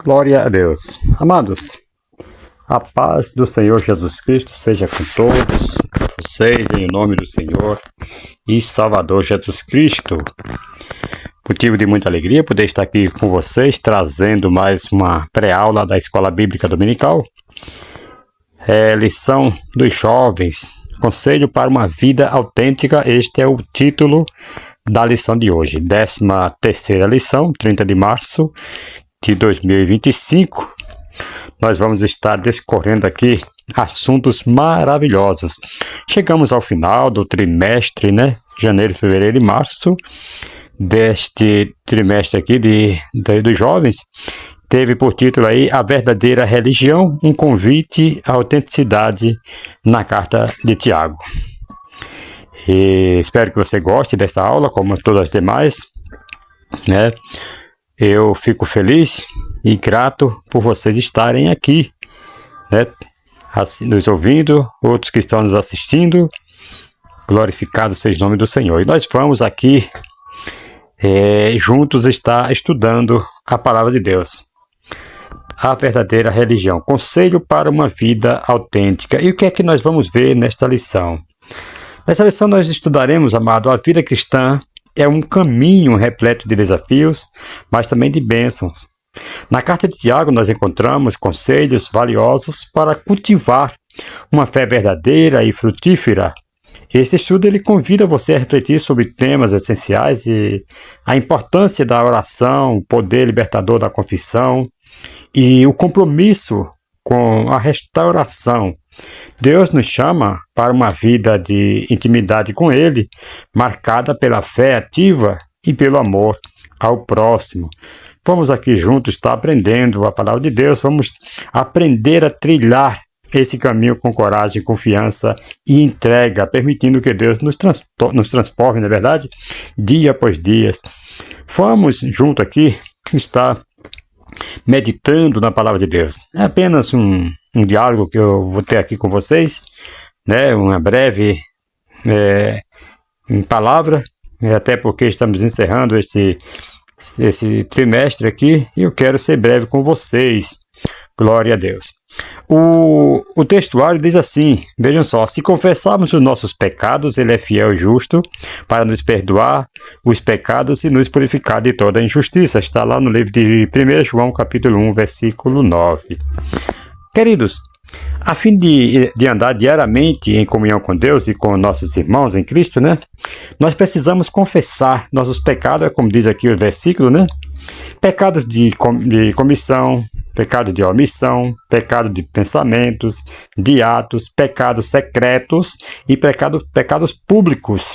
Glória a Deus. Amados, a paz do Senhor Jesus Cristo seja com todos vocês, em nome do Senhor e Salvador Jesus Cristo. Motivo de muita alegria poder estar aqui com vocês, trazendo mais uma pré-aula da Escola Bíblica Dominical. Lição dos jovens, conselho para uma vida autêntica. Este é o título da lição de hoje, 13ª lição, 30 de março de 2025. Nós vamos estar discorrendo aqui assuntos maravilhosos. Chegamos ao final do trimestre, janeiro, fevereiro e março, deste trimestre aqui dos jovens. Teve por título aí A Verdadeira Religião, um convite à autenticidade na carta de Tiago. E espero que você goste dessa aula, como todas as demais, Eu fico feliz e grato por vocês estarem aqui, nos ouvindo, outros que estão nos assistindo. Glorificado seja o nome do Senhor. E nós vamos aqui juntos estar estudando a palavra de Deus. A verdadeira religião, conselho para uma vida autêntica. E o que é que nós vamos ver nesta lição? Nessa lição nós estudaremos, amado, a vida cristã é um caminho repleto de desafios, mas também de bênçãos. Na carta de Tiago nós encontramos conselhos valiosos para cultivar uma fé verdadeira e frutífera. Esse estudo ele convida você a refletir sobre temas essenciais e a importância da oração, o poder libertador da confissão e o compromisso com a restauração. Deus nos chama para uma vida de intimidade com Ele, marcada pela fé ativa e pelo amor ao próximo. Vamos aqui juntos estar aprendendo a palavra de Deus, vamos aprender a trilhar esse caminho com coragem, confiança e entrega, permitindo que Deus nos transforme, na verdade, dia após dia. Vamos junto aqui estar meditando na palavra de Deus. É apenas um diálogo que eu vou ter aqui com vocês, uma breve palavra, até porque estamos encerrando esse trimestre aqui e eu quero ser breve com vocês. Glória a Deus. O textuário diz assim, vejam só: se confessarmos os nossos pecados, Ele é fiel e justo para nos perdoar os pecados e nos purificar de toda injustiça. Está lá no livro de 1 João, capítulo 1, versículo 9. Queridos, a fim de andar diariamente em comunhão com Deus e com nossos irmãos em Cristo, nós precisamos confessar nossos pecados, como diz aqui o versículo, pecados de comissão, pecado de omissão, pecado de pensamentos, de atos, pecados secretos e pecados públicos.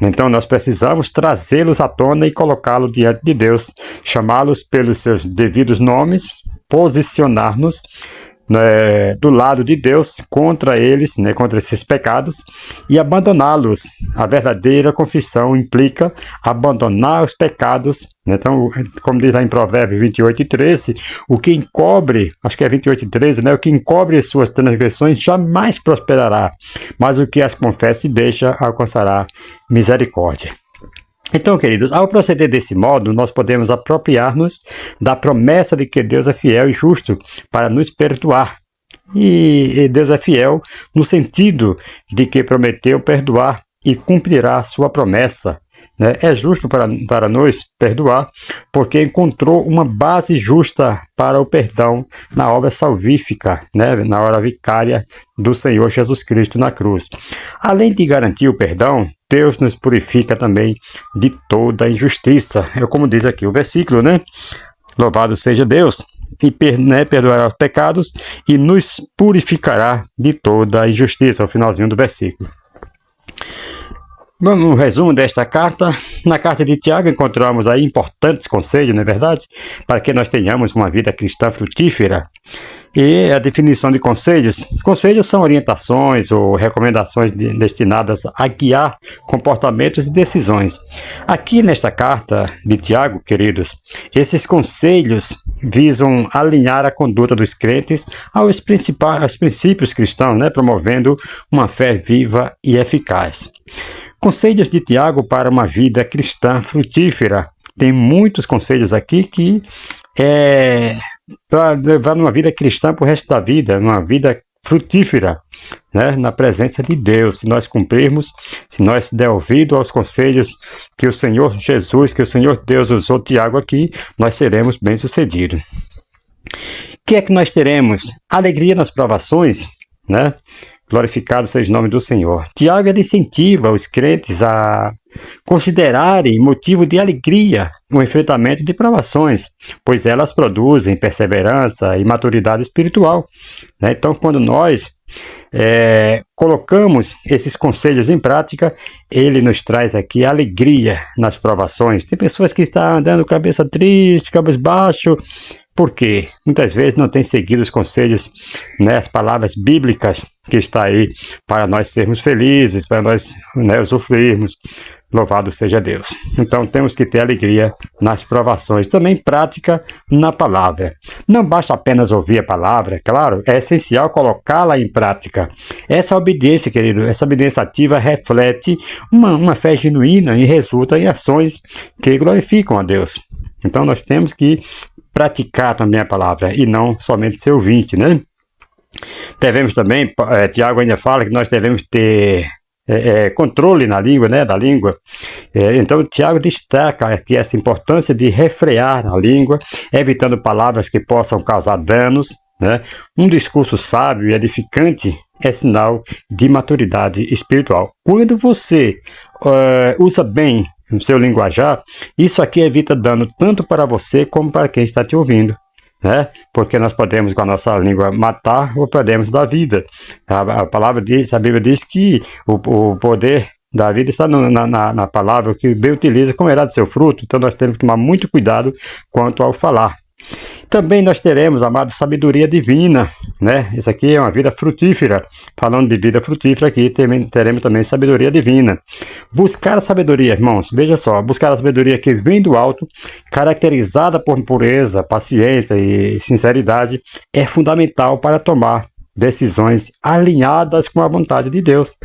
Então nós precisamos trazê-los à tona e colocá-los diante de Deus, chamá-los pelos seus devidos nomes, posicionar-nos do lado de Deus contra eles, contra esses pecados, e abandoná-los. A verdadeira confissão implica abandonar os pecados. Então, como diz lá em Provérbios 28:13, o que encobre, acho que é 28:13, o que encobre suas transgressões jamais prosperará, mas o que as confessa e deixa alcançará misericórdia. Então, queridos, ao proceder desse modo, nós podemos apropriar-nos da promessa de que Deus é fiel e justo para nos perdoar. E Deus é fiel no sentido de que prometeu perdoar e cumprirá sua promessa. É justo para nos perdoar, porque encontrou uma base justa para o perdão na obra salvífica, na obra vicária do Senhor Jesus Cristo na cruz. Além de garantir o perdão, Deus nos purifica também de toda injustiça. É como diz aqui o versículo, Louvado seja Deus, e perdoará os pecados e nos purificará de toda injustiça. É o finalzinho do versículo. Vamos no resumo desta carta. Na carta de Tiago encontramos aí importantes conselhos, não é verdade? Para que nós tenhamos uma vida cristã frutífera. E a definição de conselhos. Conselhos são orientações ou recomendações destinadas a guiar comportamentos e decisões. Aqui nesta carta de Tiago, queridos, esses conselhos visam alinhar a conduta dos crentes aos princípios cristãos, promovendo uma fé viva e eficaz. Conselhos de Tiago para uma vida cristã frutífera. Tem muitos conselhos aqui que para levar uma vida cristã para o resto da vida, uma vida frutífera, né, na presença de Deus. Se nós cumprirmos, se nós der ouvido aos conselhos que o Senhor Jesus, que o Senhor Deus usou Tiago aqui, nós seremos bem-sucedidos. O que é que nós teremos? Alegria nas provações, né? Glorificado seja o nome do Senhor. Tiago incentiva os crentes a considerarem motivo de alegria o enfrentamento de provações, pois elas produzem perseverança e maturidade espiritual, né? Então, quando nós colocamos esses conselhos em prática, ele nos traz aqui alegria nas provações. Tem pessoas que estão andando cabeça triste, cabisbaixo, porque muitas vezes não tem seguido os conselhos, né, as palavras bíblicas que está aí para nós sermos felizes, para nós, né, usufruirmos. Louvado seja Deus. Então temos que ter alegria nas provações, também prática na palavra. Não basta apenas ouvir a palavra, claro, é essencial colocá-la em prática. Essa obediência, querido, essa obediência ativa reflete uma fé genuína e resulta em ações que glorificam a Deus. Então nós temos que praticar também a palavra e não somente ser ouvinte, né? Devemos também, Tiago ainda fala que nós devemos ter controle na língua, né, da língua. Então Tiago destaca aqui essa importância de refrear a língua, evitando palavras que possam causar danos, né? Um discurso sábio e edificante é sinal de maturidade espiritual. Quando você usa bem o seu linguajar, isso aqui evita dano tanto para você como para quem está te ouvindo, né? Porque nós podemos com a nossa língua matar ou podemos dar vida. A palavra diz, a Bíblia diz que o poder da vida está na palavra, que bem utiliza, comerá do seu fruto. Então nós temos que tomar muito cuidado quanto ao falar. Também nós teremos, amado, sabedoria divina, né? Isso aqui é uma vida frutífera. Falando de vida frutífera aqui, teremos também sabedoria divina. Buscar a sabedoria, irmãos, veja só, buscar a sabedoria que vem do alto, caracterizada por pureza, paciência e sinceridade, é fundamental para tomar decisões alinhadas com a vontade de Deus.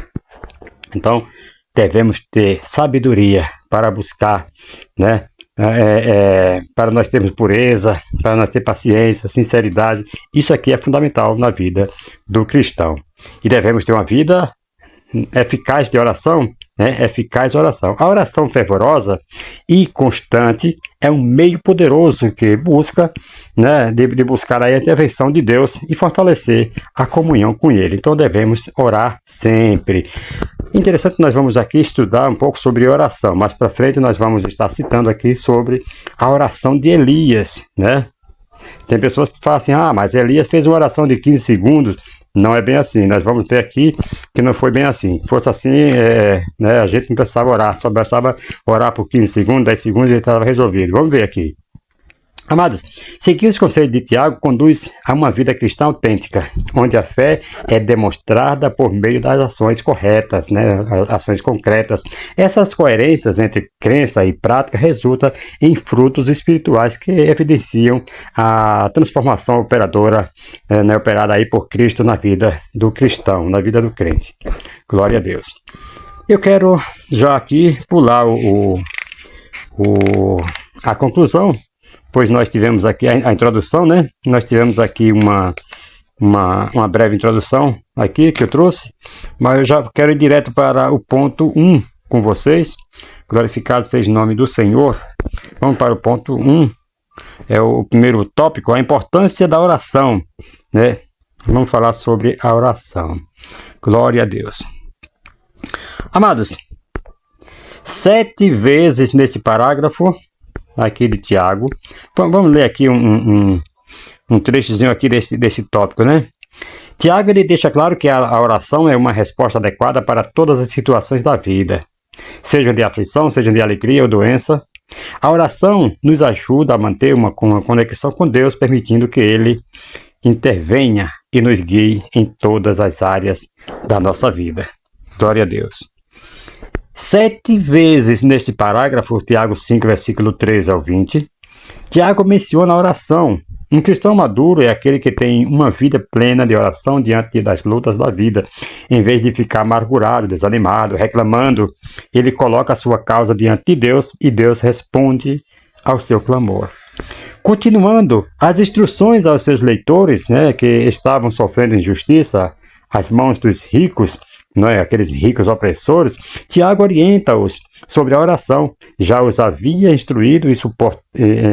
Então, devemos ter sabedoria para buscar, né? Para nós termos pureza, para nós ter paciência, sinceridade. Isso aqui é fundamental na vida do cristão. E devemos ter uma vida eficaz de oração, né? Eficaz oração. A oração fervorosa e constante é um meio poderoso que busca, né, de buscar a intervenção de Deus e fortalecer a comunhão com Ele. Então devemos orar sempre. Interessante, nós vamos aqui estudar um pouco sobre oração. Mais para frente nós vamos estar citando aqui sobre a oração de Elias, né? Tem pessoas que falam assim, mas Elias fez uma oração de 15 segundos. Não é bem assim. Nós vamos ver aqui que não foi bem assim. Se fosse assim, né, a gente não precisava orar. Só precisava orar por 15 segundos, 10 segundos e estava resolvido. Vamos ver aqui. Amados, seguir os conselhos de Tiago conduz a uma vida cristã autêntica, onde a fé é demonstrada por meio das ações corretas, né, ações concretas. Essas coerências entre crença e prática resultam em frutos espirituais que evidenciam a transformação operadora, né, operada aí por Cristo na vida do cristão, na vida do crente. Glória a Deus. Eu quero já aqui pular a conclusão, pois nós tivemos aqui a introdução, né? Nós tivemos aqui uma breve introdução aqui que eu trouxe, mas eu já quero ir direto para o ponto 1 com vocês. Glorificado seja o nome do Senhor. Vamos para o ponto 1. É o primeiro tópico, a importância da oração, né? Vamos falar sobre a oração. Glória a Deus. Amados, 7 vezes nesse parágrafo aqui de Tiago. Vamos ler aqui um trechozinho aqui desse tópico, né? Tiago, ele deixa claro que a oração é uma resposta adequada para todas as situações da vida, sejam de aflição, sejam de alegria ou doença. A oração nos ajuda a manter uma conexão com Deus, permitindo que Ele intervenha e nos guie em todas as áreas da nossa vida. Glória a Deus. 7 vezes neste parágrafo, Tiago 5, versículo 13 ao 20, Tiago menciona a oração. Um cristão maduro é aquele que tem uma vida plena de oração diante das lutas da vida. Em vez de ficar amargurado, desanimado, reclamando, ele coloca a sua causa diante de Deus e Deus responde ao seu clamor. Continuando, as instruções aos seus leitores, né, que estavam sofrendo injustiça às mãos dos ricos, né, aqueles ricos opressores, Tiago orienta-os sobre a oração. Já os havia instruído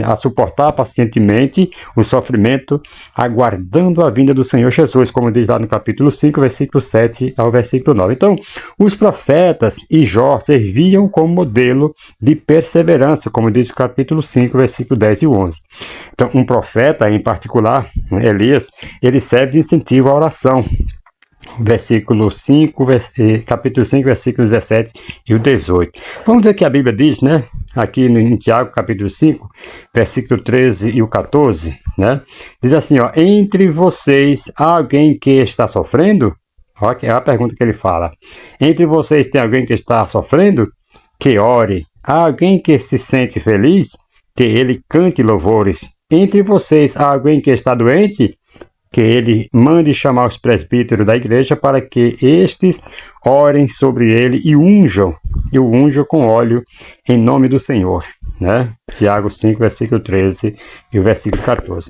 a suportar pacientemente o sofrimento, aguardando a vinda do Senhor Jesus, como diz lá no capítulo 5, versículo 7 ao versículo 9. Então, os profetas e Jó serviam como modelo de perseverança, como diz o capítulo 5, versículo 10 e 11. Então, um profeta em particular, Elias, ele serve de incentivo à oração. Versículo 5, capítulo 5, versículo 17 e o 18. Vamos ver o que a Bíblia diz, né? Aqui em Tiago, capítulo 5, versículo 13 e o 14, né? Diz assim, ó, entre vocês há alguém que está sofrendo? Ó, é a pergunta que ele fala. Entre vocês tem alguém que está sofrendo? Que ore. Há alguém que se sente feliz? Que ele cante louvores. Entre vocês há alguém que está doente? Que ele mande chamar os presbíteros da igreja para que estes orem sobre ele e o unjam com óleo em nome do Senhor, né? Tiago 5, versículo 13 e o versículo 14.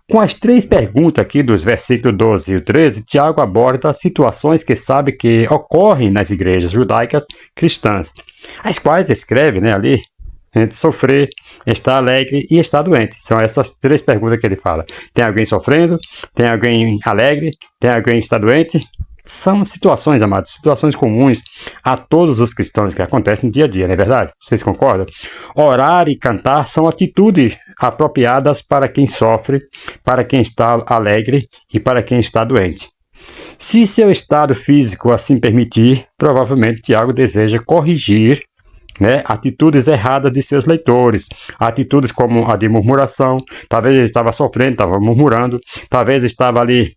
Com as três perguntas aqui dos versículos 12 e 13, Tiago aborda situações que sabe que ocorrem nas igrejas judaicas cristãs, as quais escreve, né, ali, entre sofrer, estar alegre e estar doente. São essas três perguntas que ele fala. Tem alguém sofrendo? Tem alguém alegre? Tem alguém que está doente? São situações, amados, situações comuns a todos os cristãos que acontecem no dia a dia, não é verdade? Vocês concordam? Orar e cantar são atitudes apropriadas para quem sofre, para quem está alegre e para quem está doente. Se seu estado físico assim permitir, provavelmente Tiago deseja corrigir, né, atitudes erradas de seus leitores, atitudes como a de murmuração. Talvez ele estava sofrendo, estava murmurando, talvez estava ali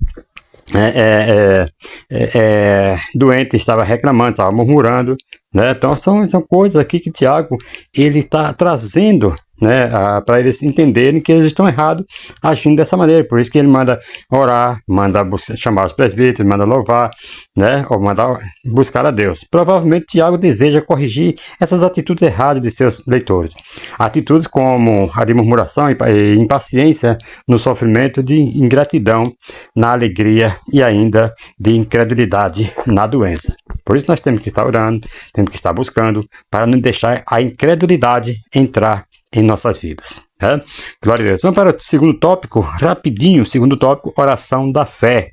doente, estava reclamando, estava murmurando, né? Então são coisas aqui que Tiago ele está trazendo, né, para eles entenderem que eles estão errados agindo dessa maneira. Por isso que ele manda orar, manda chamar os presbíteros, manda louvar, né, ou manda buscar a Deus. Provavelmente Tiago deseja corrigir essas atitudes erradas de seus leitores. Atitudes como a de murmuração e impaciência no sofrimento, de ingratidão na alegria e ainda de incredulidade na doença. Por isso nós temos que estar orando, temos que estar buscando, para não deixar a incredulidade entrar em nossas vidas, né? Glória a Deus. Vamos para o segundo tópico, rapidinho. Segundo tópico, oração da fé.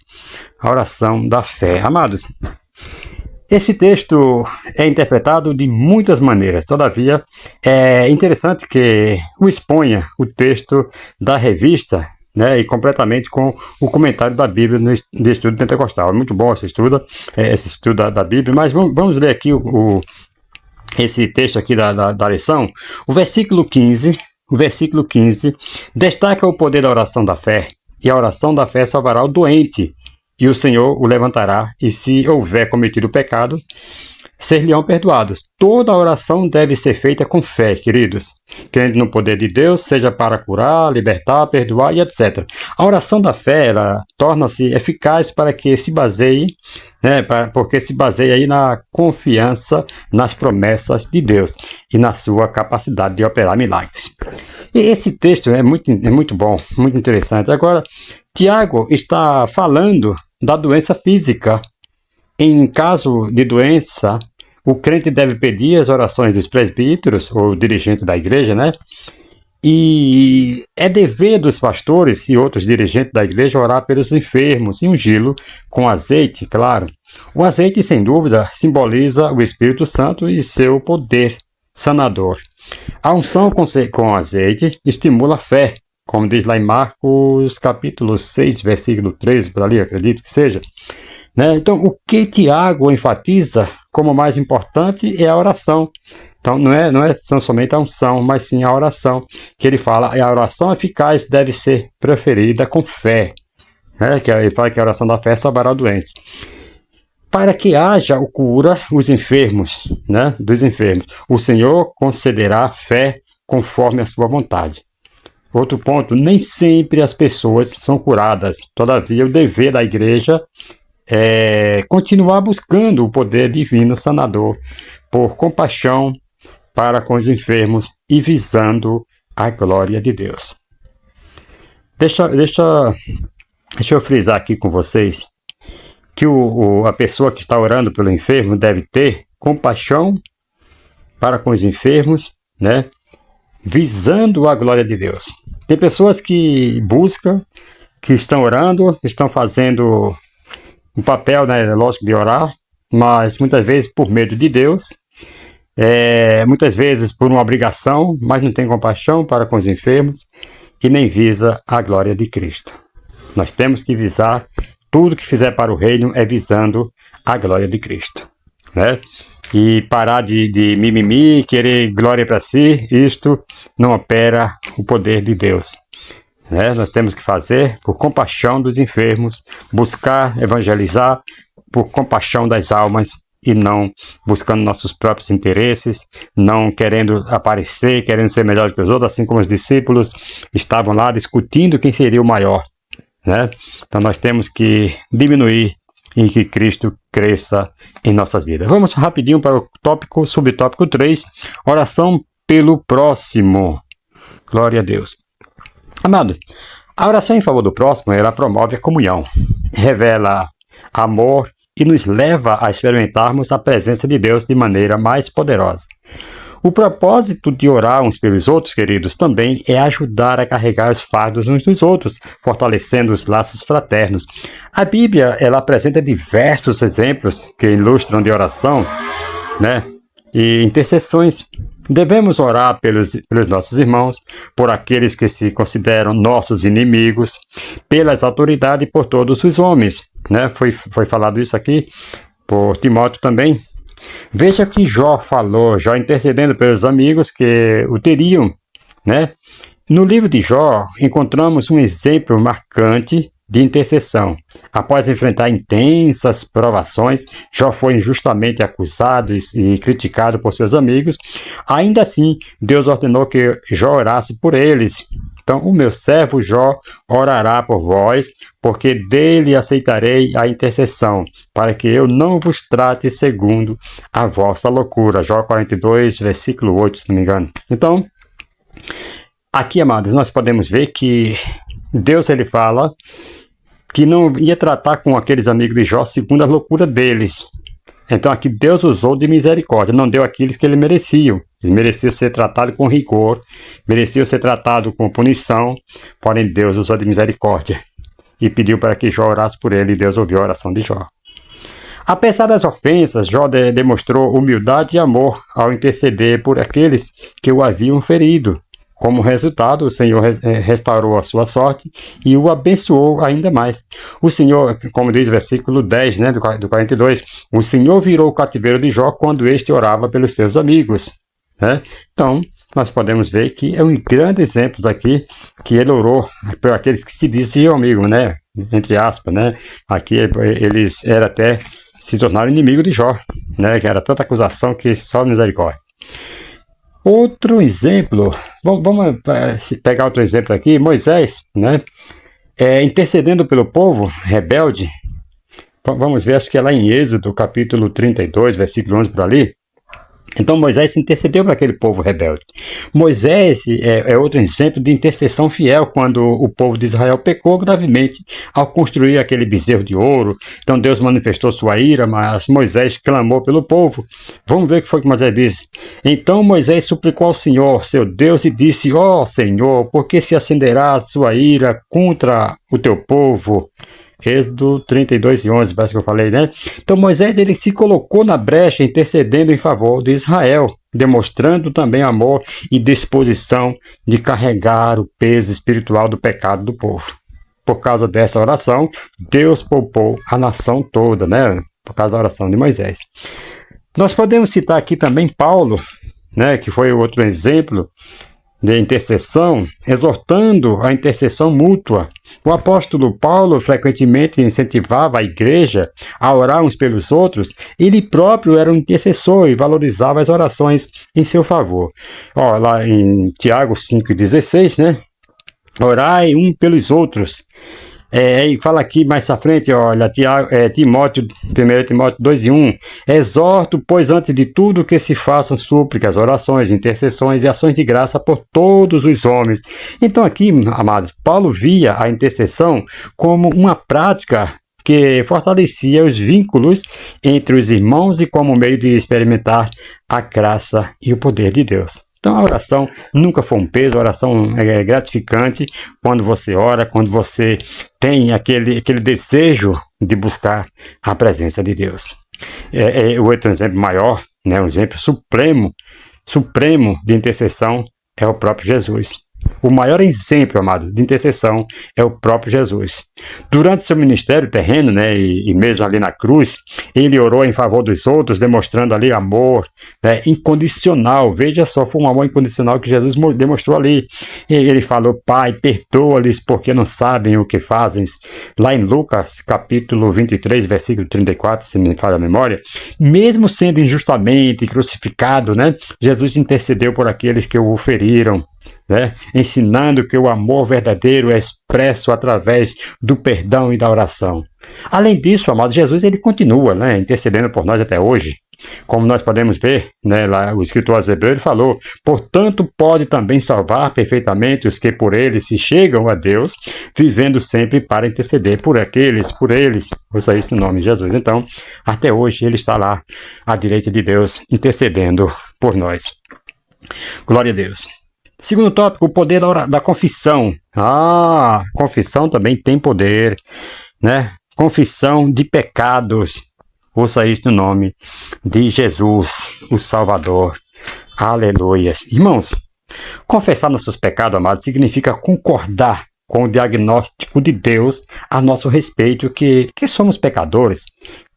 A oração da fé. Amados, esse texto é interpretado de muitas maneiras. Todavia, é interessante que o exponha o texto da revista, né, e completamente com o comentário da Bíblia no estudo pentecostal. É muito bom esse estudo da Bíblia, mas vamos ler aqui esse texto aqui da lição. O versículo 15 destaca o poder da oração da fé, e a oração da fé salvará o doente, e o Senhor o levantará, e se houver cometido pecado, ser-lhe-ão perdoados. Toda oração deve ser feita com fé, queridos, crendo no poder de Deus, seja para curar, libertar, perdoar e etc. A oração da fé, ela torna-se eficaz para que se baseie, né, porque se baseia aí na confiança nas promessas de Deus e na sua capacidade de operar milagres. E esse texto é muito bom, muito interessante. Agora, Tiago está falando da doença física. Em caso de doença, o crente deve pedir as orações dos presbíteros, ou dirigente da igreja, né? E é dever dos pastores e outros dirigentes da igreja orar pelos enfermos e ungí-lo com azeite, claro. O azeite, sem dúvida, simboliza o Espírito Santo e seu poder sanador. A unção com azeite estimula a fé, como diz lá em Marcos capítulo 6, versículo 13, por ali, acredito que seja. Né? Então, o que Tiago enfatiza como mais importante é a oração. Então, não é somente a unção, mas sim a oração. Que ele fala, a oração eficaz deve ser preferida com fé. Né? Que ele fala que a oração da fé salvará o doente. Para que haja o cura os enfermos, né? Dos enfermos, o Senhor concederá fé conforme a sua vontade. Outro ponto, nem sempre as pessoas são curadas. Todavia, o dever da igreja é continuar buscando o poder divino sanador por compaixão para com os enfermos e visando a glória de Deus. Deixa eu frisar aqui com vocês que a pessoa que está orando pelo enfermo deve ter compaixão para com os enfermos, né? Visando a glória de Deus. Tem pessoas que buscam, que estão orando, estão fazendo um papel, né, lógico, de orar, mas muitas vezes por medo de Deus, muitas vezes por uma obrigação, mas não tem compaixão para com os enfermos e nem visa a glória de Cristo. Nós temos que visar, tudo que fizer para o reino é visando a glória de Cristo, né? E parar de mimimi, querer glória para si, isto não opera o poder de Deus, né? Nós temos que fazer por compaixão dos enfermos, buscar evangelizar por compaixão das almas e não buscando nossos próprios interesses, não querendo aparecer, querendo ser melhor que os outros, assim como os discípulos estavam lá discutindo quem seria o maior, né? Então nós temos que diminuir e que Cristo cresça em nossas vidas. Vamos rapidinho para o subtópico 3, oração pelo próximo. Glória a Deus. Amado, a oração em favor do próximo, ela promove a comunhão, revela amor e nos leva a experimentarmos a presença de Deus de maneira mais poderosa. O propósito de orar uns pelos outros, queridos, também é ajudar a carregar os fardos uns dos outros, fortalecendo os laços fraternos. A Bíblia, ela apresenta diversos exemplos que ilustram de oração, né, e intercessões. Devemos orar pelos nossos irmãos, por aqueles que se consideram nossos inimigos, pelas autoridades e por todos os homens, né? Foi falado isso aqui por Timóteo também. Veja que Jó falou, Jó intercedendo pelos amigos que o teriam, né? No livro de Jó, encontramos um exemplo marcante de intercessão. Após enfrentar intensas provações, Jó foi injustamente acusado e criticado por seus amigos. Ainda assim, Deus ordenou que Jó orasse por eles. Então, o meu servo Jó orará por vós, porque dele aceitarei a intercessão, para que eu não vos trate segundo a vossa loucura. Jó 42, versículo 8, se não me engano. Então, aqui, amados, nós podemos ver que Deus, ele fala que não ia tratar com aqueles amigos de Jó segundo a loucura deles. Então aqui Deus usou de misericórdia, não deu aqueles que ele mereciam. Ele merecia ser tratado com rigor, merecia ser tratado com punição, porém Deus usou de misericórdia e pediu para que Jó orasse por ele, e Deus ouviu a oração de Jó. Apesar das ofensas, Jó demonstrou humildade e amor ao interceder por aqueles que o haviam ferido. Como resultado, o Senhor restaurou a sua sorte e o abençoou ainda mais. O Senhor, como diz o versículo 10, né, do 42, o Senhor virou o cativeiro de Jó quando este orava pelos seus amigos, né? Então, nós podemos ver que é um grande exemplo aqui, que ele orou por aqueles que se diziam amigos, né? Entre aspas, né? Aqui eles eram até se tornaram inimigos de Jó, né? Que era tanta acusação que só misericórdia. Outro exemplo, vamos pegar outro exemplo aqui, Moisés, né? Intercedendo pelo povo rebelde. Vamos ver, acho que é lá em Êxodo, capítulo 32, versículo 11 por ali. Então Moisés intercedeu para aquele povo rebelde. Moisés é outro exemplo de intercessão fiel quando o povo de Israel pecou gravemente ao construir aquele bezerro de ouro. Então Deus manifestou sua ira, mas Moisés clamou pelo povo. Vamos ver o que foi que Moisés disse. Então Moisés suplicou ao Senhor, seu Deus, e disse: ó Senhor, por que se acenderá a sua ira contra o teu povo? Êxodo 32 e 11, parece que eu falei, né? Então Moisés, ele se colocou na brecha intercedendo em favor de Israel, demonstrando também amor e disposição de carregar o peso espiritual do pecado do povo. Por causa dessa oração, Deus poupou a nação toda, né? Por causa da oração de Moisés. Nós podemos citar aqui também Paulo, né? Que foi outro exemplo de intercessão, exortando a intercessão mútua. O apóstolo Paulo frequentemente incentivava a igreja a orar uns pelos outros. Ele próprio era um intercessor e valorizava as orações em seu favor. Lá em Tiago 5,16, né? Orai um pelos outros. E fala aqui mais à frente, olha, Timóteo, 1 Timóteo 2:1, exorto, pois antes de tudo que se façam súplicas, orações, intercessões e ações de graça por todos os homens. Então aqui, amados, Paulo via a intercessão como uma prática que fortalecia os vínculos entre os irmãos e como meio de experimentar a graça e o poder de Deus. Então a oração nunca foi um peso, a oração é gratificante quando você ora, quando você tem aquele desejo de buscar a presença de Deus. O outro exemplo maior, né, um exemplo supremo de intercessão é o próprio Jesus. O maior exemplo, amados, de intercessão é o próprio Jesus. Durante seu ministério terreno, né, e mesmo ali na cruz, ele orou em favor dos outros, demonstrando ali amor, né, incondicional. Veja só, foi um amor incondicional que Jesus demonstrou ali. E ele falou: Pai, perdoa-lhes porque não sabem o que fazem. Lá em Lucas, capítulo 23, versículo 34, se me falha a memória, mesmo sendo injustamente crucificado, né, Jesus intercedeu por aqueles que o feriram, né? Ensinando que o amor verdadeiro é expresso através do perdão e da oração. Além disso, amado, Jesus ele continua, né, intercedendo por nós até hoje. Como nós podemos ver, né, lá, o escritor aos Hebreus falou: portanto pode também salvar perfeitamente os que por ele se chegam a Deus, vivendo sempre para interceder por eles. Ouça isso no nome de Jesus. Então, até hoje ele está lá à direita de Deus, intercedendo por nós. Glória a Deus. Segundo tópico, o poder da confissão. Confissão também tem poder, né? Confissão de pecados. Ouça isso no nome de Jesus, o Salvador. Aleluia. Irmãos, confessar nossos pecados, amados, significa concordar com o diagnóstico de Deus a nosso respeito, que somos pecadores.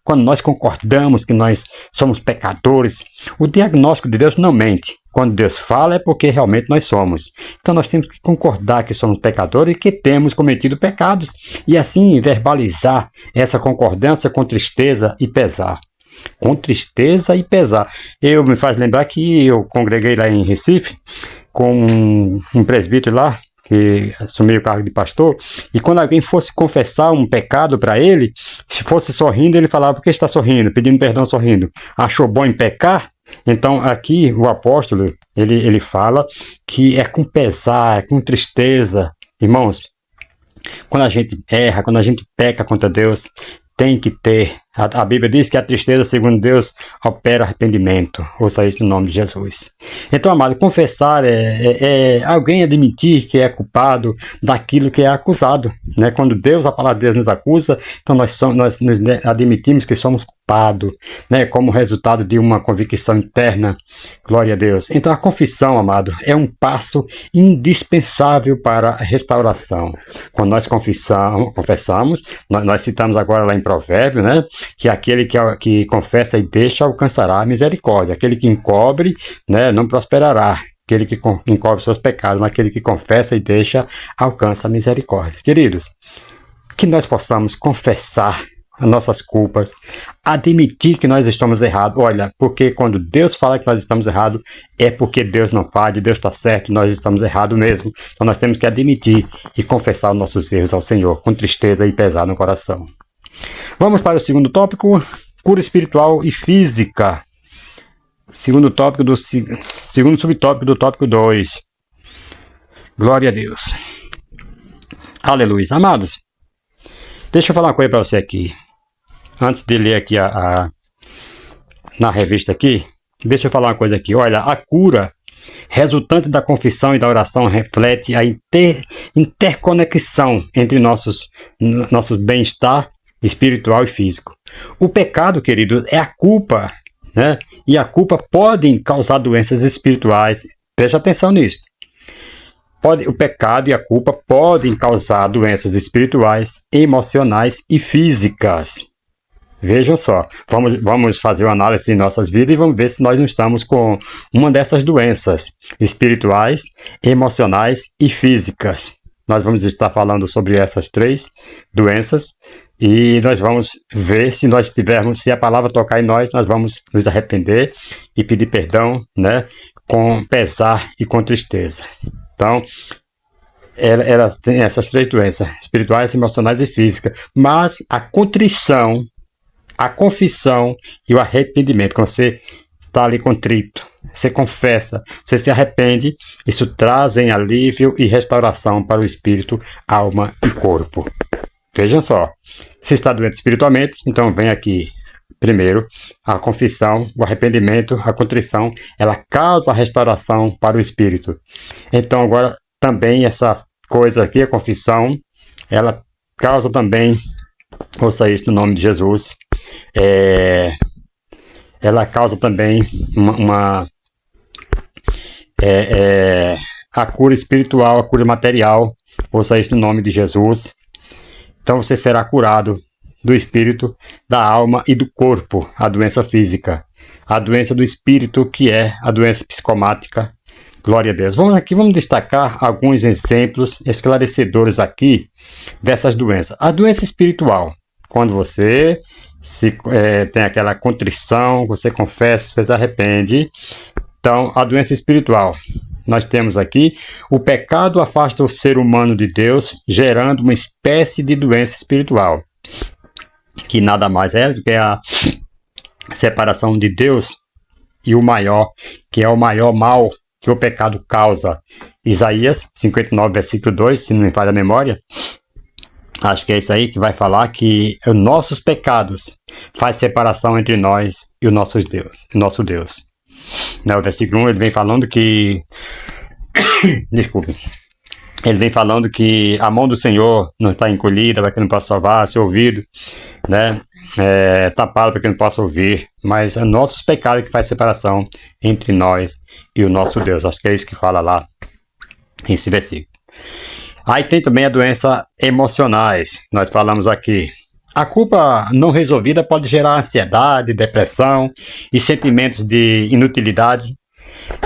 Quando nós concordamos que nós somos pecadores, o diagnóstico de Deus não mente. Quando Deus fala é porque realmente nós somos. Então nós temos que concordar que somos pecadores e que temos cometido pecados. E assim verbalizar essa concordância com tristeza e pesar. Com tristeza e pesar. Me faz lembrar que eu congreguei lá em Recife com um presbítero lá, que assumiu o cargo de pastor, e quando alguém fosse confessar um pecado para ele, se fosse sorrindo, ele falava: por que está sorrindo? Pedindo perdão sorrindo. Achou bom em pecar? Então aqui o apóstolo, ele fala que é com pesar, é com tristeza. Irmãos, quando a gente erra, quando a gente peca contra Deus, tem que ter. A Bíblia diz que a tristeza, segundo Deus, opera arrependimento. Ouça isso no nome de Jesus. Então, amado, confessar é alguém admitir que é culpado daquilo que é acusado, né? Quando a palavra de Deus nos acusa, então nós nos admitimos que somos culpados, né? Como resultado de uma convicção interna. Glória a Deus. Então, a confissão, amado, é um passo indispensável para a restauração. Quando nós confessamos, nós citamos agora lá em Provérbio, né? Que aquele que confessa e deixa alcançará a misericórdia. Aquele que encobre, né, não prosperará. Aquele que encobre seus pecados, mas aquele que confessa e deixa alcança a misericórdia. Queridos, que nós possamos confessar as nossas culpas, admitir que nós estamos errados. Olha, porque quando Deus fala que nós estamos errados, é porque Deus não fala, Deus está certo, nós estamos errados mesmo. Então nós temos que admitir e confessar os nossos erros ao Senhor, com tristeza e pesar no coração. Vamos para o segundo tópico, cura espiritual e física. Segundo subtópico do tópico 2. Glória a Deus. Aleluia. Amados, deixa eu falar uma coisa para você aqui. Antes de ler aqui na revista aqui, deixa eu falar uma coisa aqui. Olha, a cura resultante da confissão e da oração reflete a interconexão entre nossos bem-estar espiritual e físico. O pecado, querido, é a culpa, né? E a culpa pode causar doenças espirituais. Preste atenção nisso. O pecado e a culpa podem causar doenças espirituais, emocionais e físicas. Vejam só, vamos fazer uma análise de nossas vidas e vamos ver se nós não estamos com uma dessas doenças espirituais, emocionais e físicas. Nós vamos estar falando sobre essas 3 doenças e nós vamos ver se a palavra tocar em nós vamos nos arrepender e pedir perdão, né, com pesar e com tristeza. Então, ela tem essas três doenças, espirituais, emocionais e físicas, mas a contrição, a confissão e o arrependimento, quando você está ali contrito, você confessa, você se arrepende, isso trazem alívio e restauração para o espírito, alma e corpo. Vejam só, se está doente espiritualmente, então vem aqui, primeiro, a confissão, o arrependimento, a contrição, ela causa a restauração para o espírito. Então agora também essa coisa aqui, a confissão, ela causa também, ouça isso no nome de Jesus, ela causa também a cura espiritual, a cura material, ouça isso no nome de Jesus. Então você será curado do espírito, da alma e do corpo, a doença física. A doença do espírito, que é a doença psicomática. Glória a Deus. Vamos destacar alguns exemplos esclarecedores aqui dessas doenças. A doença espiritual, quando você tem aquela contrição, você confessa, você se arrepende. Então, a doença espiritual. Nós temos aqui, o pecado afasta o ser humano de Deus, gerando uma espécie de doença espiritual, que nada mais é do que a separação de Deus e o maior, que é o maior mal que o pecado causa. Isaías 59, versículo 2, se não me falha a memória, acho que é isso aí que vai falar que os nossos pecados faz separação entre nós e o nosso Deus. No versículo 1 ele vem falando que desculpe, ele vem falando que a mão do Senhor não está encolhida para que não possa salvar, seu ouvido, né, tapado para que não possa ouvir, mas é nossos pecados que faz separação entre nós e o nosso Deus. Acho que é isso que fala lá nesse versículo. Aí tem também a doença emocionais, nós falamos aqui. A culpa não resolvida pode gerar ansiedade, depressão e sentimentos de inutilidade.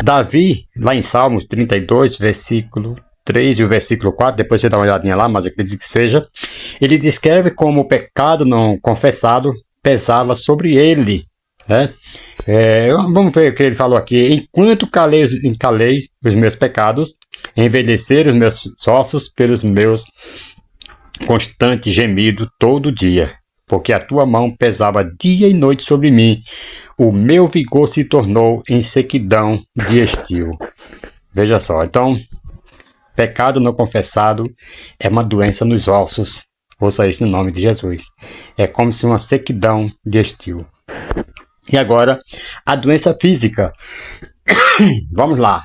Davi, lá em Salmos 32, versículo 3 e o versículo 4, depois você dá uma olhadinha lá, mas eu acredito que seja, ele descreve como o pecado não confessado pesava sobre ele. Né? Vamos ver o que ele falou aqui. Enquanto calei os meus pecados, envelheceram os meus ossos pelos meus constante gemido todo dia, porque a tua mão pesava dia e noite sobre mim, o meu vigor se tornou em sequidão de estio. Veja só, então, pecado não confessado é uma doença nos ossos, ouça isso no nome de Jesus, é como se uma sequidão de estio. E agora, a doença física, vamos lá.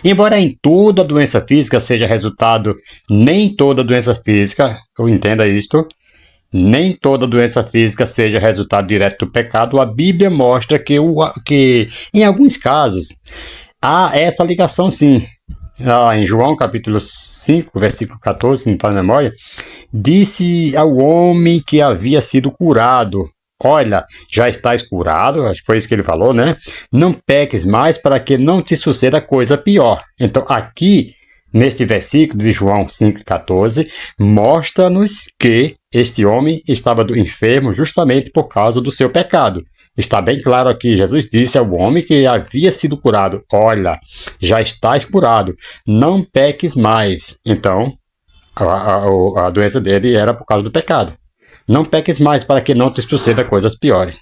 Embora em toda doença física seja resultado, nem toda doença física, entenda isto, nem toda doença física seja resultado direto do pecado, a Bíblia mostra que em alguns casos há essa ligação sim. Em João capítulo 5, versículo 14, se não me falha a memória, disse ao homem que havia sido curado: olha, já estás curado, acho que foi isso que ele falou, né? Não peques mais para que não te suceda coisa pior. Então, aqui, neste versículo de João 5,14, mostra-nos que este homem estava enfermo justamente por causa do seu pecado. Está bem claro aqui, Jesus disse ao homem que havia sido curado: olha, já estás curado, não peques mais. Então, a doença dele era por causa do pecado. Não peques mais para que não te suceda coisas piores.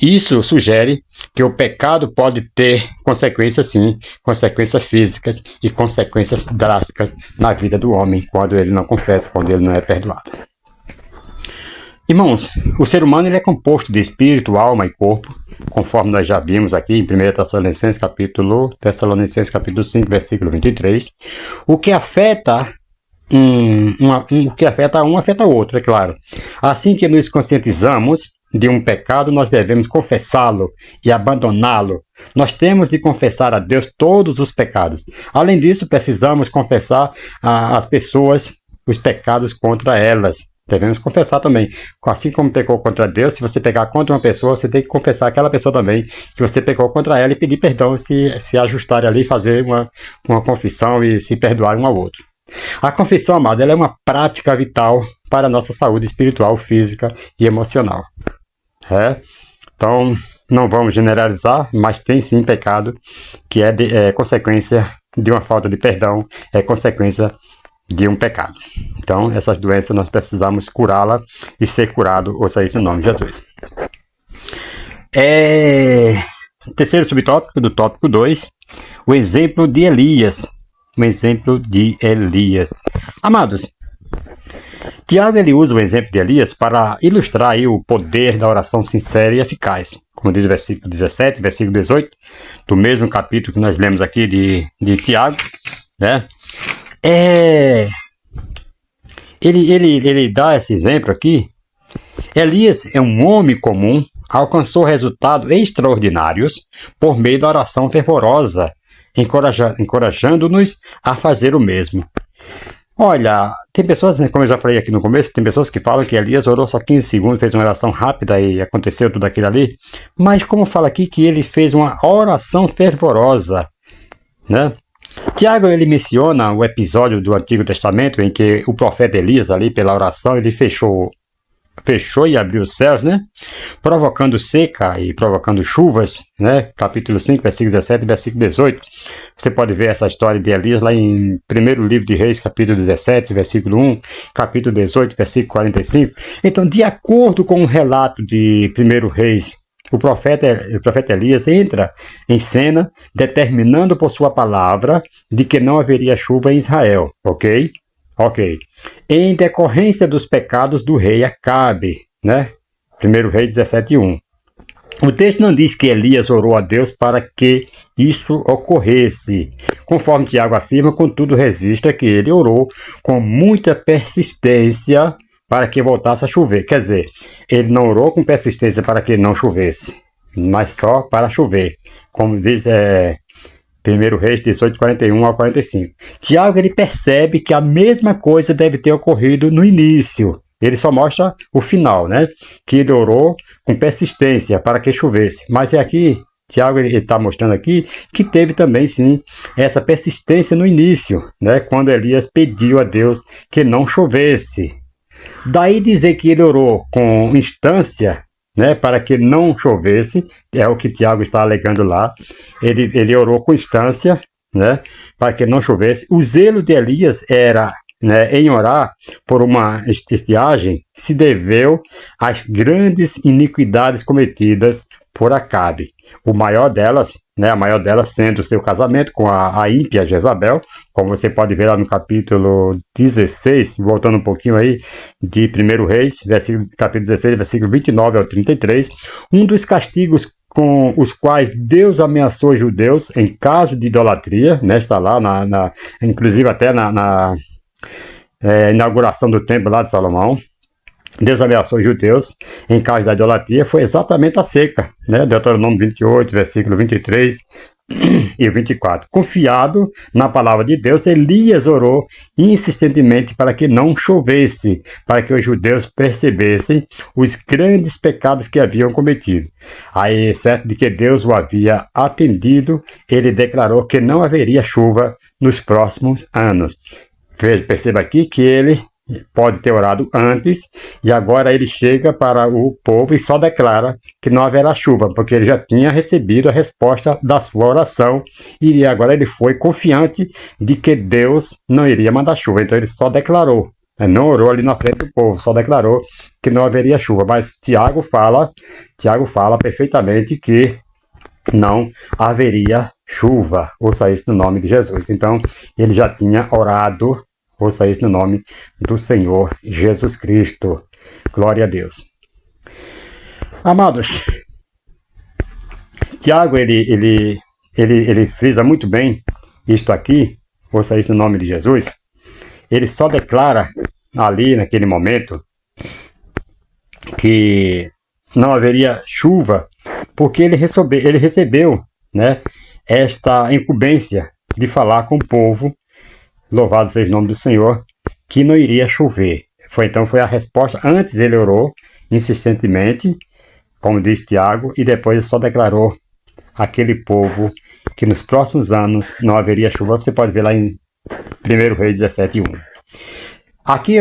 Isso sugere que o pecado pode ter consequências sim, consequências físicas e consequências drásticas na vida do homem quando ele não confessa, quando ele não é perdoado. Irmãos, o ser humano ele é composto de espírito, alma e corpo, conforme nós já vimos aqui em 1 Tessalonicenses capítulo 5, versículo 23. O que afeta o que afeta um afeta o outro, é claro. Assim que nos conscientizamos de um pecado, nós devemos confessá-lo e abandoná-lo. Nós temos de confessar a Deus todos os pecados. Além disso, precisamos confessar às pessoas os pecados contra elas. Devemos confessar também. Assim como pecou contra Deus, se você pecar contra uma pessoa, você tem que confessar aquela pessoa também que você pecou contra ela e pedir perdão, se ajustar ali, fazer uma confissão e se perdoar um ao outro. A confissão, amado, ela é uma prática vital para a nossa saúde espiritual, física e emocional. Então, não vamos generalizar, mas tem sim pecado que é consequência de uma falta de perdão é consequência de um pecado. Então, essas doenças nós precisamos curá-la e ser curado, ouça isso em nome de Jesus. Terceiro subtópico do tópico 2, o exemplo de Elias. O exemplo de Elias. Amados, Tiago ele usa o exemplo de Elias para ilustrar aí o poder da oração sincera e eficaz. Como diz o versículo 17, versículo 18, do mesmo capítulo que nós lemos aqui de Tiago, né? Ele dá esse exemplo aqui. Elias é um homem comum, alcançou resultados extraordinários por meio da oração fervorosa, encorajando-nos a fazer o mesmo. Olha, tem pessoas, como eu já falei aqui no começo, tem pessoas que falam que Elias orou só 15 segundos, fez uma oração rápida e aconteceu tudo aquilo ali. Mas como fala aqui que ele fez uma oração fervorosa, né? Tiago, ele menciona o episódio do Antigo Testamento em que o profeta Elias, ali pela oração, ele fechou e abriu os céus, né? Provocando seca e provocando chuvas, né? Capítulo 5, versículo 17 e versículo 18. Você pode ver essa história de Elias lá em 1º livro de Reis, capítulo 17, versículo 1, capítulo 18, versículo 45. Então, de acordo com o relato de 1º Reis, o profeta Elias entra em cena determinando por sua palavra de que não haveria chuva em Israel, ok? Em decorrência dos pecados do rei Acabe, né? 1 Reis 17:1. O texto não diz que Elias orou a Deus para que isso ocorresse. Conforme Tiago afirma, contudo registra que ele orou com muita persistência para que voltasse a chover. Quer dizer, ele não orou com persistência para que não chovesse, mas só para chover. Como diz 1 Reis 18, 41 ao 45. Tiago ele percebe que a mesma coisa deve ter ocorrido no início. Ele só mostra o final, né? Que ele orou com persistência para que chovesse. Mas é aqui, Tiago está mostrando aqui que teve também, sim, essa persistência no início, né? Quando Elias pediu a Deus que não chovesse. Daí dizer que ele orou com instância, né, para que não chovesse, é o que Tiago está alegando lá. Ele orou com instância, né, para que não chovesse. O zelo de Elias era, né, em orar por uma estiagem, se deveu às grandes iniquidades cometidas por Acabe. A maior delas sendo o seu casamento com a ímpia Jezabel, como você pode ver lá no capítulo 16, voltando um pouquinho aí, de 1 Reis, capítulo 16, versículo 29 ao 33, um dos castigos com os quais Deus ameaçou os judeus em caso de idolatria, né, está lá, inclusive até na inauguração do templo lá de Salomão. Deus ameaçou os judeus em caso da idolatria, foi exatamente a seca, né? Deuteronômio 28, versículo 23 e 24. Confiado na palavra de Deus, Elias orou insistentemente para que não chovesse, para que os judeus percebessem os grandes pecados que haviam cometido. Aí, certo de que Deus o havia atendido, ele declarou que não haveria chuva nos próximos anos. Perceba aqui que ele pode ter orado antes e agora ele chega para o povo e só declara que não haverá chuva, porque ele já tinha recebido a resposta da sua oração e agora ele foi confiante de que Deus não iria mandar chuva. Então ele só declarou, não orou ali na frente do povo, só declarou que não haveria chuva. Mas Tiago fala perfeitamente que não haveria chuva. Ouça isso no nome de Jesus. Então ele já tinha orado. Ouça isso no nome do Senhor Jesus Cristo. Glória a Deus. Amados, Tiago, ele frisa muito bem isto aqui. Ouça isso no nome de Jesus. Ele só declara ali, naquele momento, que não haveria chuva, porque ele recebeu, né, esta incumbência de falar com o povo, louvado seja o nome do Senhor, que não iria chover. Foi a resposta. Antes ele orou insistentemente, como diz Tiago, e depois ele só declarou àquele povo que nos próximos anos não haveria chuva. Você pode ver lá em 1 Reis 17:1. Aqui,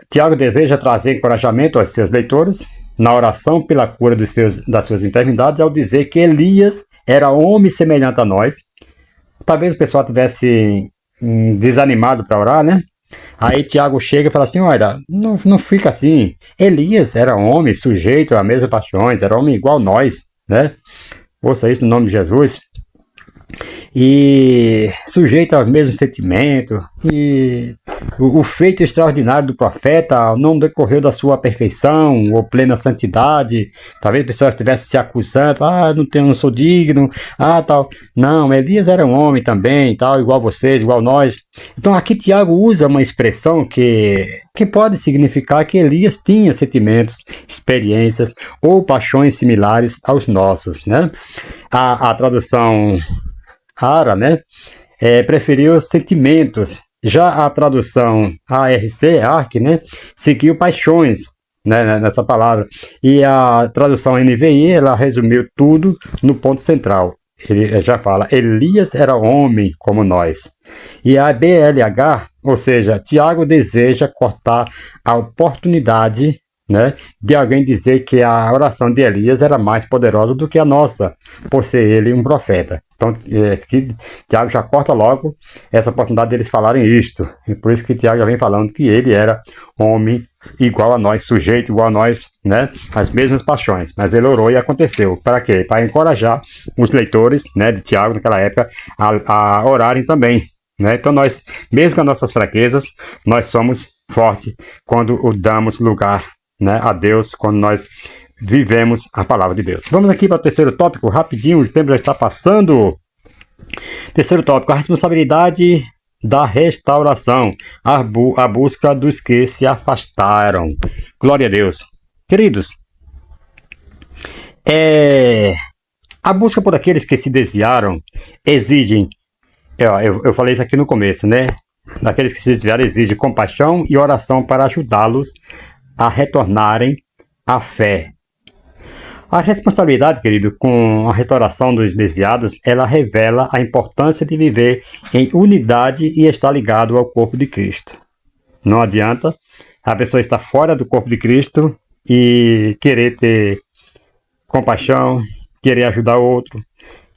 Tiago deseja trazer encorajamento aos seus leitores na oração pela cura das suas enfermidades, ao dizer que Elias era homem semelhante a nós, talvez o pessoal tivesse desanimado para orar, né? Aí Tiago chega e fala assim, olha, não fica assim. Elias era homem, sujeito a mesmas paixões, era homem igual nós, né? Ouça isso no nome de Jesus. E sujeito ao mesmo sentimento, e o feito extraordinário do profeta não decorreu da sua perfeição ou plena santidade. Talvez pessoas estivessem se acusando, não sou digno, tal. Não, Elias era um homem também, tal, igual vocês, igual nós. Então aqui Tiago usa uma expressão que pode significar que Elias tinha sentimentos, experiências ou paixões similares aos nossos, né? A tradução Ara, né? Preferiu sentimentos. Já a tradução ARC, né? Seguiu paixões, né? Nessa palavra. E a tradução NVI, ela resumiu tudo no ponto central. Ele já fala, Elias era homem como nós. E a BLH, ou seja, Tiago deseja cortar a oportunidade, né, de alguém dizer que a oração de Elias era mais poderosa do que a nossa, por ser ele um profeta. Então, Tiago já corta logo essa oportunidade deles falarem isto. E por isso que Tiago já vem falando que ele era homem igual a nós, sujeito igual a nós, né, as mesmas paixões. Mas ele orou e aconteceu. Para quê? Para encorajar os leitores, né, de Tiago naquela época a orarem também. Né? Então nós, mesmo com as nossas fraquezas, nós somos fortes quando damos lugar, né, a Deus, quando nós vivemos a palavra de Deus. Vamos aqui para o terceiro tópico, rapidinho, o tempo já está passando. Terceiro tópico, a responsabilidade da restauração, a busca dos que se afastaram. Glória a Deus. Queridos, a busca por aqueles que se desviaram exigem, eu falei isso aqui no começo, né? Daqueles que se desviaram exige compaixão e oração para ajudá-los a retornarem à fé. A responsabilidade, querido, com a restauração dos desviados, ela revela a importância de viver em unidade e estar ligado ao corpo de Cristo. Não adianta a pessoa estar fora do corpo de Cristo e querer ter compaixão, querer ajudar outro.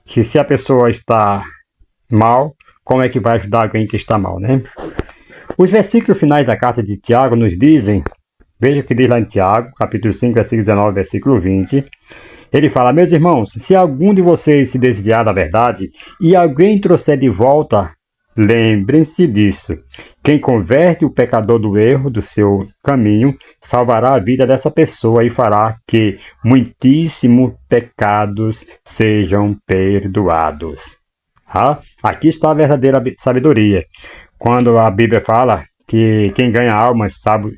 Que se a pessoa está mal, como é que vai ajudar alguém que está mal, né? Os versículos finais da carta de Tiago nos dizem, veja o que diz lá em Tiago, capítulo 5, versículo 19, versículo 20. Ele fala, meus irmãos, se algum de vocês se desviar da verdade e alguém trouxer de volta, lembrem-se disso. Quem converte o pecador do erro do seu caminho, salvará a vida dessa pessoa e fará que muitíssimos pecados sejam perdoados. Aqui está a verdadeira sabedoria. Quando a Bíblia fala que quem ganha almas sábio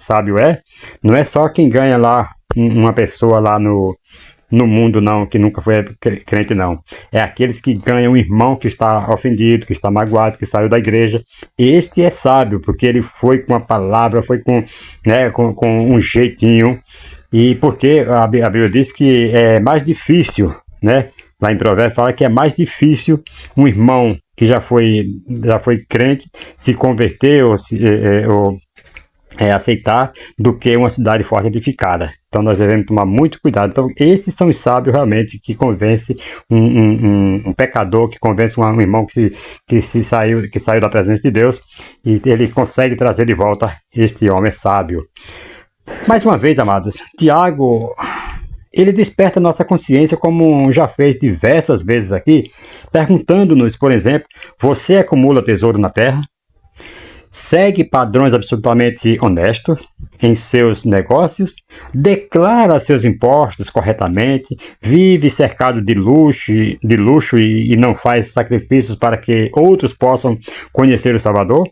não é só quem ganha lá uma pessoa lá no mundo, não, que nunca foi crente, não. É aqueles que ganham um irmão que está ofendido, que está magoado, que saiu da igreja. Este é sábio, porque ele foi com a palavra, foi com um jeitinho. E porque a Bíblia diz que é mais difícil, né? Lá em Provérbios fala que é mais difícil um irmão que já foi crente se converter ou aceitar do que uma cidade forte edificada. Então nós devemos tomar muito cuidado. Então esses são os sábios realmente que convencem um pecador, que convence um irmão que saiu da presença de Deus, e ele consegue trazer de volta este homem sábio. Mais uma vez, amados, Tiago, ele desperta nossa consciência, como já fez diversas vezes aqui, perguntando-nos, por exemplo, você acumula tesouro na terra? Segue padrões absolutamente honestos em seus negócios? Declara seus impostos corretamente? Vive cercado de luxo e não faz sacrifícios para que outros possam conhecer o Salvador?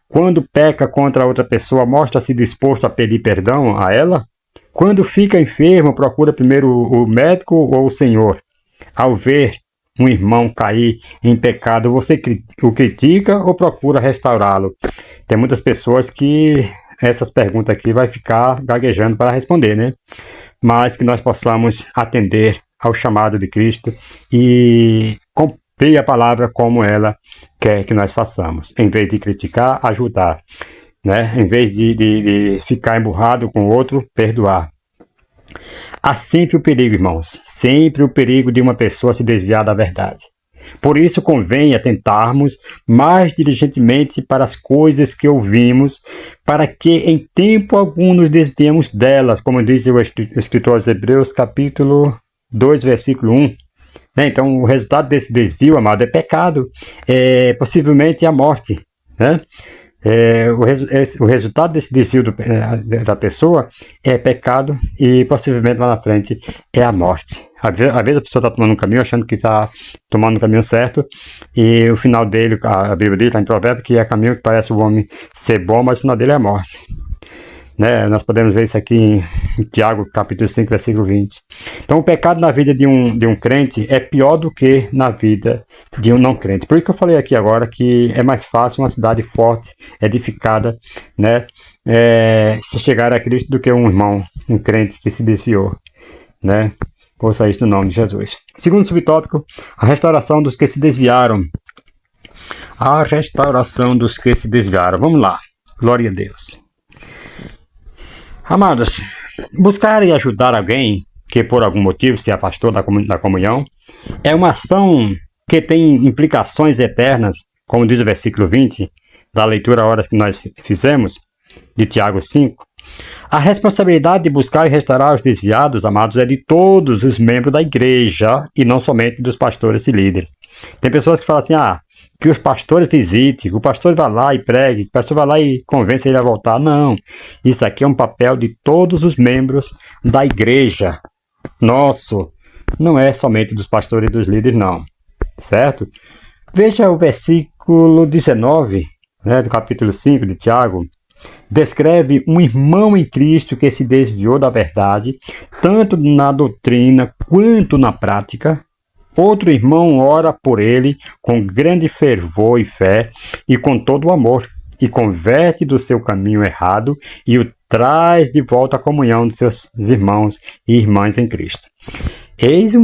Quando peca contra outra pessoa, mostra-se disposto a pedir perdão a ela? Quando fica enfermo, procura primeiro o médico ou o Senhor? Ao ver um irmão cair em pecado, você o critica ou procura restaurá-lo? Tem muitas pessoas que essas perguntas aqui vai ficar gaguejando para responder, né? Mas que nós possamos atender ao chamado de Cristo e cumprir a palavra como ela quer que nós façamos. Em vez de criticar, ajudar. Né? Em vez de ficar emburrado com o outro, perdoar. Há sempre o perigo, irmãos, sempre o perigo de uma pessoa se desviar da verdade. Por isso convém atentarmos mais diligentemente para as coisas que ouvimos, para que em tempo algum nos desviemos delas, como diz o escritor aos Hebreus, capítulo 2, versículo 1. Então, o resultado desse desvio, amado, é pecado, possivelmente a morte, né? O resultado desse desvio da pessoa é pecado e possivelmente lá na frente é a morte. Às vezes a pessoa está tomando um caminho achando que está tomando um caminho certo e o final dele, a Bíblia diz lá em Provérbios, que é caminho que parece o homem ser bom, mas o final dele é a morte. Né? Nós podemos ver isso aqui em Tiago, capítulo 5, versículo 20. Então, o pecado na vida de um crente é pior do que na vida de um não crente. Por isso que eu falei aqui agora que é mais fácil uma cidade forte, edificada, né, se chegar a Cristo do que um irmão, um crente que se desviou. Né? Ouça isso no nome de Jesus. Segundo subtópico, a restauração dos que se desviaram. A restauração dos que se desviaram. Vamos lá. Glória a Deus. Amados, buscar e ajudar alguém que por algum motivo se afastou da comunhão é uma ação que tem implicações eternas, como diz o versículo 20 da leitura horas que nós fizemos, de Tiago 5. A responsabilidade de buscar e restaurar os desviados, amados, é de todos os membros da igreja e não somente dos pastores e líderes. Tem pessoas que falam assim, que os pastores visitem, que o pastor vá lá e pregue, que o pastor vá lá e convença ele a voltar. Não, isso aqui é um papel de todos os membros da igreja. Nosso, não é somente dos pastores e dos líderes, não. Certo? Veja o versículo 19, né, do capítulo 5 de Tiago. Descreve um irmão em Cristo que se desviou da verdade, tanto na doutrina quanto na prática. Outro irmão ora por ele com grande fervor e fé e com todo o amor, e converte do seu caminho errado e o traz de volta à comunhão dos seus irmãos e irmãs em Cristo. Eis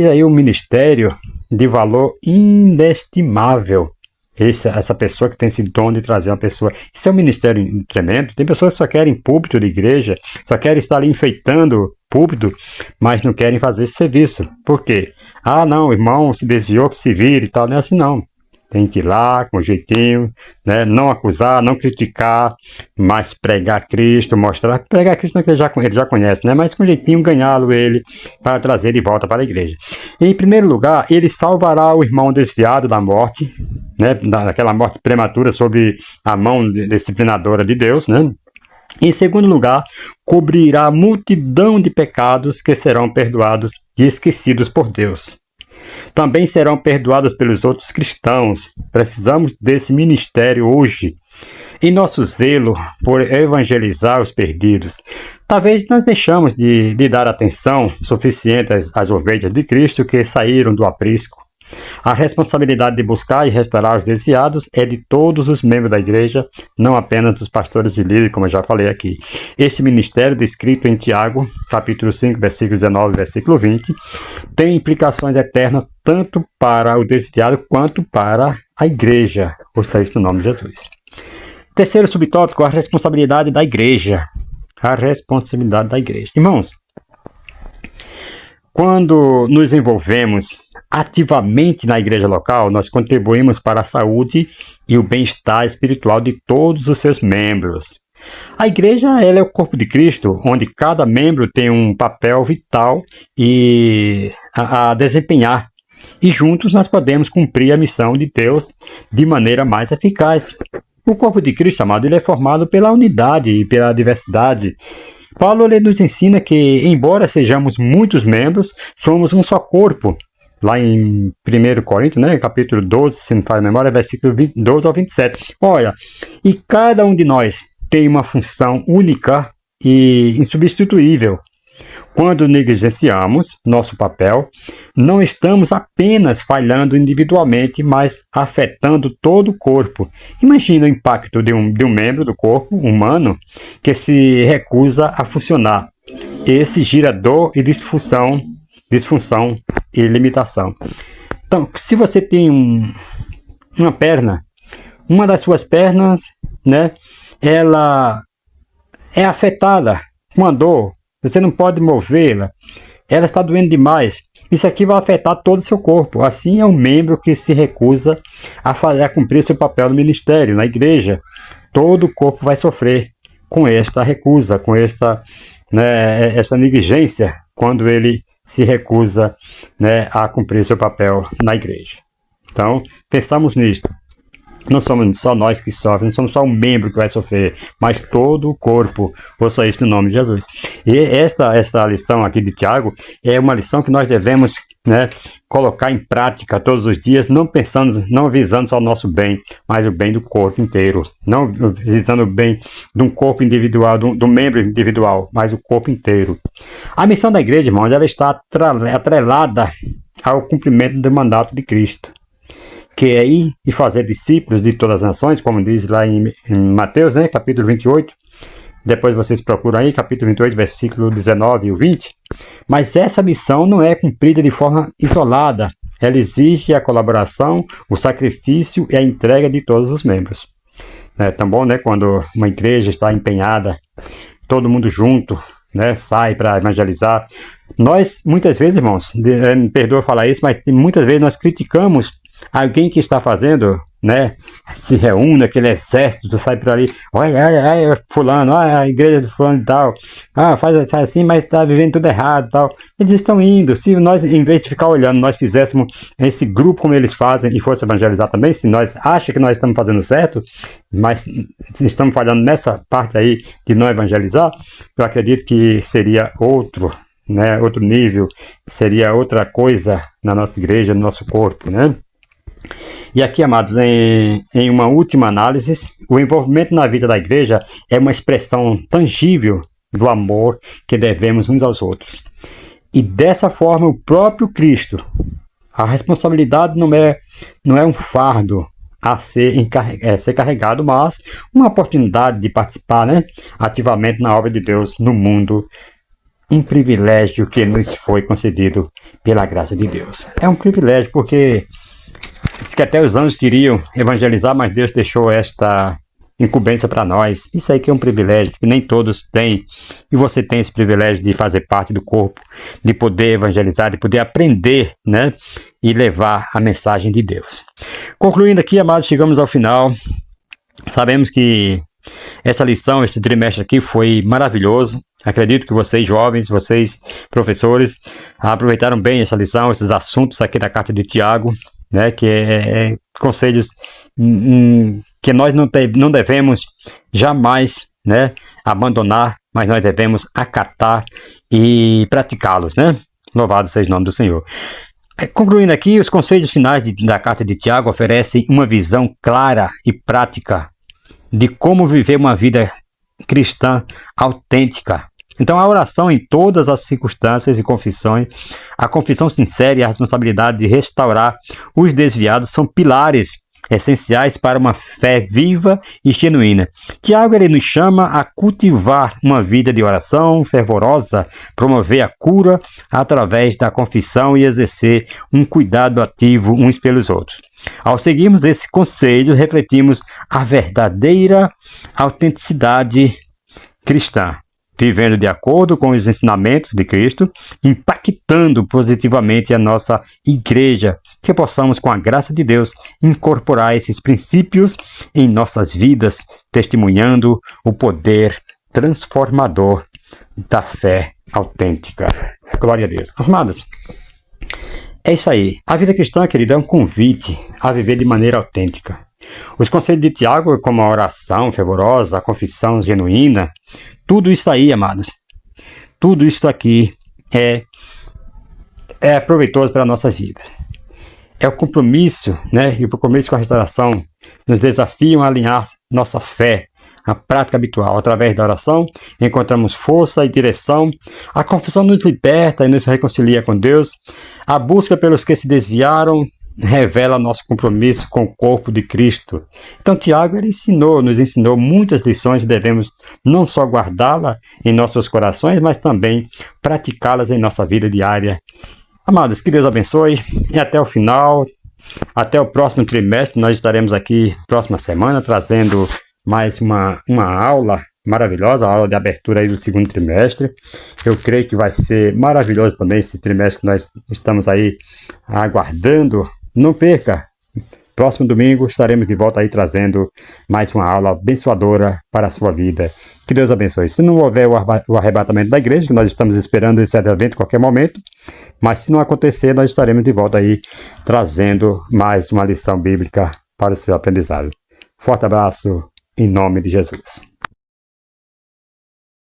aí um ministério de valor inestimável. Essa pessoa que tem esse dom de trazer uma pessoa. Isso é um ministério tremendo. Tem pessoas que só querem púlpito de igreja, só querem estar ali enfeitando púlpito, mas não querem fazer esse serviço. Por quê? Não, o irmão se desviou, que se vire e tal. Não é assim, não. Tem que ir lá com jeitinho, né? Não acusar, não criticar, mas pregar Cristo, mostrar. Pregar Cristo não, que ele já conhece, né? Mas com jeitinho ganhá-lo ele para trazer de volta para a igreja. Em primeiro lugar, ele salvará o irmão desviado da morte, né? Daquela morte prematura sob a mão disciplinadora de Deus, né? Em segundo lugar, cobrirá a multidão de pecados que serão perdoados e esquecidos por Deus. Também serão perdoados pelos outros cristãos. Precisamos desse ministério hoje. Em nosso zelo por evangelizar os perdidos, talvez nós deixamos de dar atenção suficiente às ovelhas de Cristo que saíram do aprisco. A responsabilidade de buscar e restaurar os desviados é de todos os membros da igreja, não apenas dos pastores e líderes, como eu já falei aqui. Esse ministério, descrito em Tiago, capítulo 5, versículo 19 e versículo 20, tem implicações eternas tanto para o desviado quanto para a igreja. Ouça isso no nome de Jesus. Terceiro subtópico, a responsabilidade da igreja. A responsabilidade da igreja. Irmãos, quando nos envolvemos ativamente na igreja local, nós contribuímos para a saúde e o bem-estar espiritual de todos os seus membros. A igreja ela é o corpo de Cristo, onde cada membro tem um papel vital a desempenhar. E juntos nós podemos cumprir a missão de Deus de maneira mais eficaz. O corpo de Cristo, amado, ele é formado pela unidade e pela diversidade. Paulo ele nos ensina que, embora sejamos muitos membros, somos um só corpo. Lá em 1 Coríntios, né, capítulo 12, se não faz memória, versículo 12 ao 27. Olha, e cada um de nós tem uma função única e insubstituível. Quando negligenciamos nosso papel, não estamos apenas falhando individualmente, mas afetando todo o corpo. Imagina o impacto de um membro do corpo humano que se recusa a funcionar. Esse gira dor e disfunção e limitação. Então, se você tem uma perna, uma das suas pernas, né, ela é afetada com a dor, você não pode movê-la, ela está doendo demais. Isso aqui vai afetar todo o seu corpo. Assim é um membro que se recusa a cumprir seu papel no ministério, na igreja. Todo o corpo vai sofrer com esta recusa, com esta negligência, quando ele se recusa, né, a cumprir seu papel na igreja. Então, pensamos nisto. Não somos só nós que sofremos, não somos só um membro que vai sofrer, mas todo o corpo. Ouça isso no nome de Jesus. E esta lição aqui de Tiago é uma lição que nós devemos, né, colocar em prática todos os dias, não visando só o nosso bem, mas o bem do corpo inteiro. Não visando o bem de um corpo individual, de um membro individual, mas o corpo inteiro. A missão da igreja, irmãos, ela está atrelada ao cumprimento do mandato de Cristo, que é ir e fazer discípulos de todas as nações, como diz lá em Mateus, né, capítulo 28. Depois vocês procuram aí, capítulo 28, versículo 19 e o 20. Mas essa missão não é cumprida de forma isolada. Ela exige a colaboração, o sacrifício e a entrega de todos os membros. É tão bom, né, quando uma igreja está empenhada, todo mundo junto, né, sai para evangelizar. Nós, muitas vezes, irmãos, me perdoa falar isso, mas muitas vezes nós criticamos alguém que está fazendo, né, se reúne, aquele exército, sai por ali, olha, fulano, olha a igreja do fulano e tal, faz assim, mas está vivendo tudo errado e tal. Eles estão indo. Se nós, em vez de ficar olhando, nós fizéssemos esse grupo como eles fazem e fosse evangelizar também, se nós achamos que nós estamos fazendo certo, mas estamos falhando nessa parte aí de não evangelizar, eu acredito que seria outro nível, seria outra coisa na nossa igreja, no nosso corpo, né? E aqui, amados, em uma última análise, o envolvimento na vida da igreja é uma expressão tangível do amor que devemos uns aos outros. E dessa forma, o próprio Cristo, a responsabilidade não é um fardo a ser carregado, mas uma oportunidade de participar, né, ativamente na obra de Deus no mundo. Um privilégio que nos foi concedido pela graça de Deus. É um privilégio porque diz que até os anjos queriam evangelizar, mas Deus deixou esta incumbência para nós. Isso aí que é um privilégio que nem todos têm. E você tem esse privilégio de fazer parte do corpo, de poder evangelizar, de poder aprender, né, e levar a mensagem de Deus. Concluindo aqui, amados, chegamos ao final. Sabemos que essa lição, esse trimestre aqui foi maravilhoso. Acredito que vocês jovens, vocês professores, aproveitaram bem essa lição, esses assuntos aqui da carta de Tiago, né, que é conselhos que nós não devemos jamais, né, abandonar, mas nós devemos acatar e praticá-los, né? Louvado seja o nome do Senhor. Concluindo aqui, os conselhos finais da carta de Tiago oferecem uma visão clara e prática de como viver uma vida cristã autêntica. Então, a oração em todas as circunstâncias e confissões, a confissão sincera e a responsabilidade de restaurar os desviados são pilares essenciais para uma fé viva e genuína. Tiago ele nos chama a cultivar uma vida de oração fervorosa, promover a cura através da confissão e exercer um cuidado ativo uns pelos outros. Ao seguirmos esse conselho, refletimos a verdadeira autenticidade cristã, vivendo de acordo com os ensinamentos de Cristo, impactando positivamente a nossa igreja, que possamos, com a graça de Deus, incorporar esses princípios em nossas vidas, testemunhando o poder transformador da fé autêntica. Glória a Deus. Amados, é isso aí. A vida cristã, querido, é um convite a viver de maneira autêntica. Os conselhos de Tiago, como a oração fervorosa, a confissão genuína, tudo isso aí, amados, tudo isso aqui é proveitoso para a nossa vida. É o compromisso, né? E o compromisso com a restauração nos desafiam a alinhar nossa fé à prática habitual. Através da oração, encontramos força e direção. A confissão nos liberta e nos reconcilia com Deus. A busca pelos que se desviaram revela nosso compromisso com o corpo de Cristo. Então, Tiago nos ensinou muitas lições e devemos não só guardá-las em nossos corações, mas também praticá-las em nossa vida diária. Amados, que Deus abençoe e até o final, até o próximo trimestre. Nós estaremos aqui próxima semana trazendo mais uma aula maravilhosa, a aula de abertura aí do segundo trimestre. Eu creio que vai ser maravilhoso também esse trimestre que nós estamos aí aguardando. Não perca! Próximo domingo estaremos de volta aí trazendo mais uma aula abençoadora para a sua vida. Que Deus abençoe. Se não houver o arrebatamento da igreja, que nós estamos esperando esse evento a qualquer momento, mas se não acontecer, nós estaremos de volta aí trazendo mais uma lição bíblica para o seu aprendizado. Forte abraço em nome de Jesus.